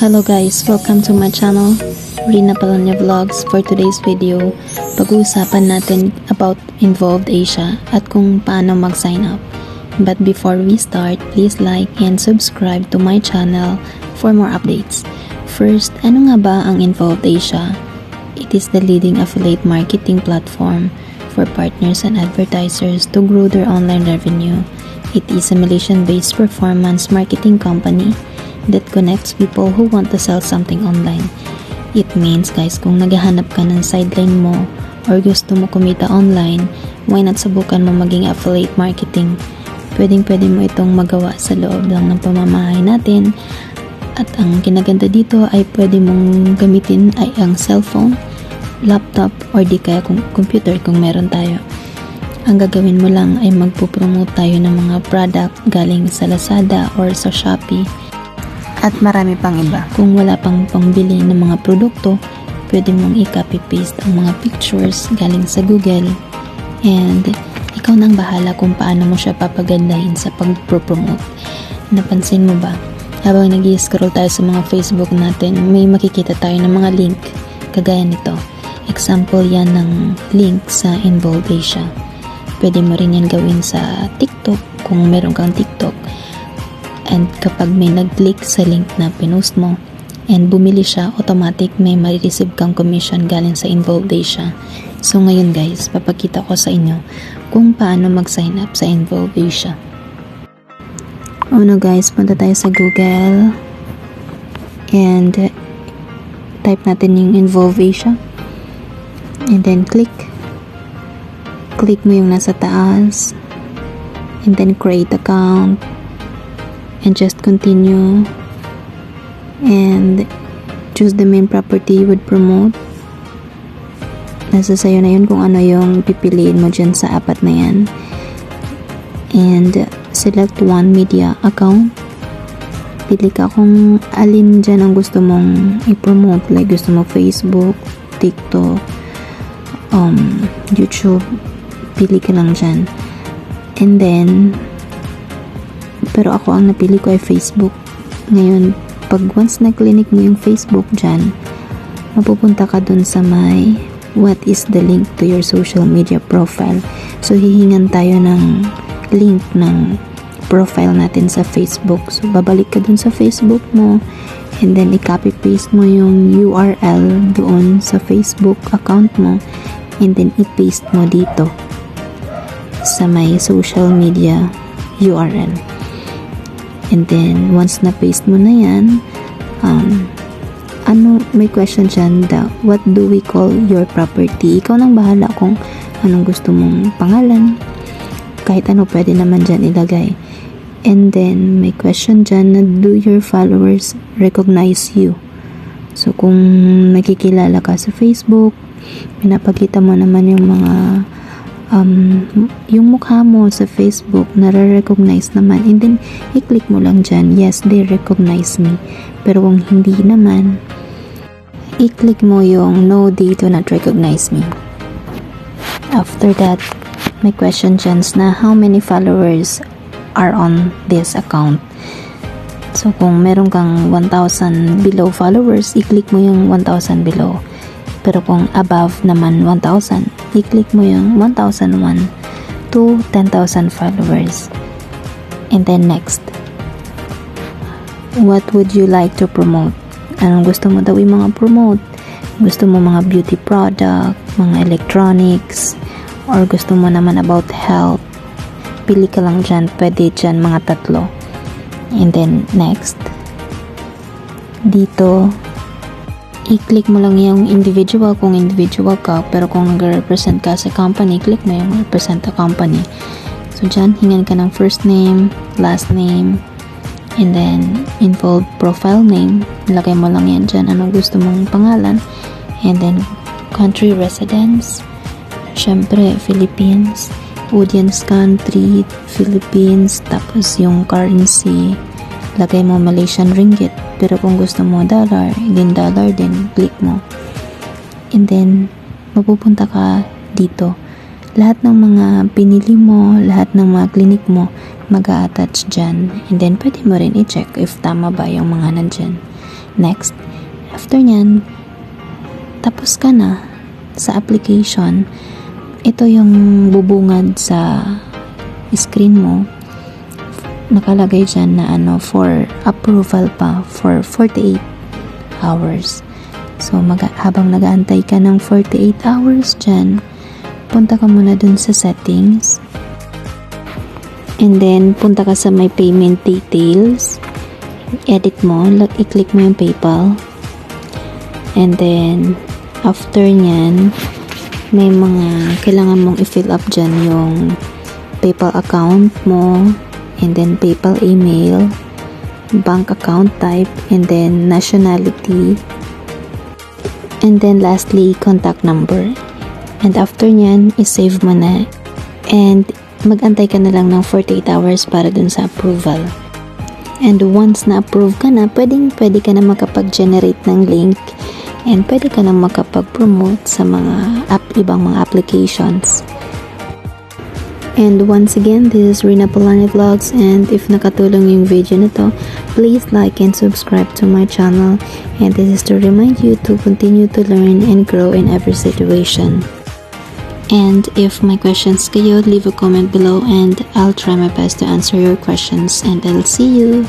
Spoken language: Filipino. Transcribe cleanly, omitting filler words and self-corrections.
Hello guys, welcome to my channel, Rina Palanya Vlogs. For today's video, pag-uusapan natin about Involved Asia at kung paano mag-sign up. But before we start, please like and subscribe to my channel for more updates. First, ano nga ba ang Involved Asia? It is the leading affiliate marketing platform for partners and advertisers to grow their online revenue. It is a Malaysian-based performance marketing company that connects people who want to sell something online. It means guys, kung naghahanap ka ng sideline mo or gusto mo kumita online, why not subukan mo maging affiliate marketing? Pwede mo itong magawa sa loob lang ng pamamahay natin. At ang kinaganda dito ay pwede mong gamitin ay ang cellphone, laptop, or di kaya computer kung meron tayo. Ang gagawin mo lang ay magpo-promote tayo ng mga product galing sa Lazada or sa Shopee. At marami pang iba. Kung wala pang pangbili ng mga produkto, pwede mong i-copy-paste ang mga pictures galing sa Google. And ikaw nang bahala kung paano mo siya papagandahin sa pag-promote. Napansin mo ba? Habang nag-i-scroll tayo sa mga Facebook natin, may makikita tayo ng mga link kagaya nito. Example yan ng link sa Involved Asia. Pwede mo rin yan gawin sa TikTok kung meron kang TikTok. And kapag may nag-click sa link na pinost mo and bumili siya, automatic may marireceive kang commission galing sa Involved Asia. So ngayon guys, papakita ko sa inyo kung paano mag-sign up sa Involved Asia. Una guys, punta tayo sa Google and type natin yung Involved Asia and then click mo yung nasa taas and then create account and just continue and choose the main property you would promote. Nasa sayo na yun kung ano yung pipiliin mo dyan sa apat na yan. And select one media account. Pili ka kung alin dyan ang gusto mong i-promote, like gusto mo Facebook, TikTok, YouTube. Pili ka lang dyan. And then pero ako ang napili ko ay Facebook. Ngayon, pag once na-clinic mo yung Facebook dyan, mapupunta ka dun sa may what is the link to your social media profile. So, hihingan tayo ng link ng profile natin sa Facebook. So, babalik ka dun sa Facebook mo and then i-copy-paste mo yung URL doon sa Facebook account mo and then i-paste mo dito sa may social media URL. And then, once na-paste mo na yan, may question dyan, what do we call your property? Ikaw nang bahala kung anong gusto mong pangalan. Kahit ano, pwede naman dyan ilagay. And then, may question dyan na do your followers recognize you? So, kung nakikilala ka sa Facebook, pinapakita mo naman yung mga yung mukha mo sa Facebook nare-recognize naman, and then i-click mo lang dyan, yes, they recognize me. Pero kung hindi naman, i-click mo yung no, they do not recognize me. After that, may question dyan na how many followers are on this account. So kung meron kang 1,000 below followers, i-click mo yung 1,000 below. Pero kung above naman 1,000, i-click mo yung 1,001 to 10,000 followers. And then next, what would you like to promote? Anong gusto mo daw yung mga promote? Gusto mo mga beauty product, mga electronics, or gusto mo naman about health? Pili ka lang dyan, pwede dyan mga tatlo. And then next, dito, i-click mo lang yung individual kung individual ka, pero kung nag-represent ka sa company, click mo yung represent the company. So dyan, hingan ka ng first name, last name, and then involved profile name. Lagay mo lang yan dyan, anong gusto mong pangalan. And then country residence, syempre Philippines, audience country, Philippines, tapos yung currency, lagay mo Malaysian ringgit. Pero kung gusto mo dollar din, click mo. And then, mapupunta ka dito. Lahat ng mga pinili mo, lahat ng mga clinic mo, mag-a-attach dyan. And then, pwede mo rin i-check if tama ba yung mga nandyan. Next, after nyan, tapos ka na sa application. Ito yung bubungad sa screen mo. Nakalagay dyan na for approval pa for 48 hours. So, habang nag-aantay ka ng 48 hours dyan, punta ka muna dun sa settings. And then, punta ka sa my payment details. Edit mo, i-click mo yung PayPal. And then, after nyan, may mga kailangan mong i-fill up dyan yung PayPal account mo, and then PayPal email, bank account type, and then nationality, and then lastly, contact number. And after nyan, i-save mo na. And mag-antay ka na lang ng 48 hours para dun sa approval. And once na-approve ka na, pwede ka na makapag-generate ng link, and pwede ka na makapag-promote sa mga ibang mga applications. And once again, this is Rina Polani Vlogs, and if nakatulong yung video na to, please like and subscribe to my channel, and this is to remind you to continue to learn and grow in every situation. And if my questions kayo, leave a comment below and I'll try my best to answer your questions, and I'll see you.